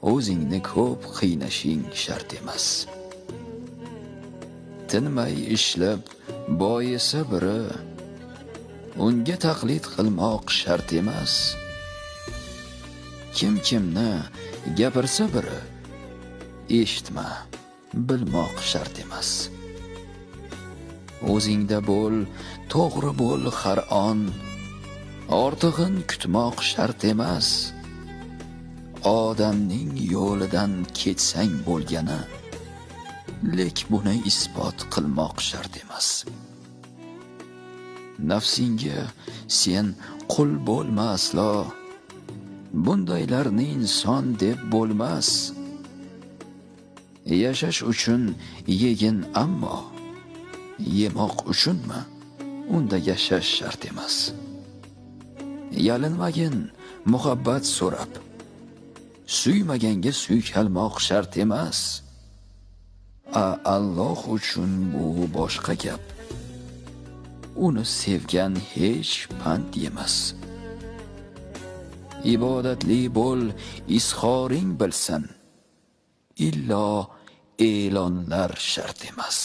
o'zingni ko'p qiynashing shart emas. Tinmay ishlab boyisa biri, unga taqlid qilmoq shart emas. Kim kimni gapirsa biri, eshitma, bilmoq shart emas. O'zingda bo'l, to'g'ri bo'l har on, ortig'in kutmoq shart emas. Odamning yo'lidan ketsang bo'lgani, lek buni isbot qilmoq shart emas. Nafsinga sen qul bo'lma aslo, bundaylarni inson deb bo'lmas. Yashash uchun yegin, ammo yemoq uchunmi? Unda yashash shart emas. Yalinmagin muhabbat so'rab, suymaganga suykalmoq shart emas. Alloh uchun bu boshqa gap, uni sevgan hech pand yemas. Ibodatli bo'l, izhoring bilsin, illo e'lonlar shart emas.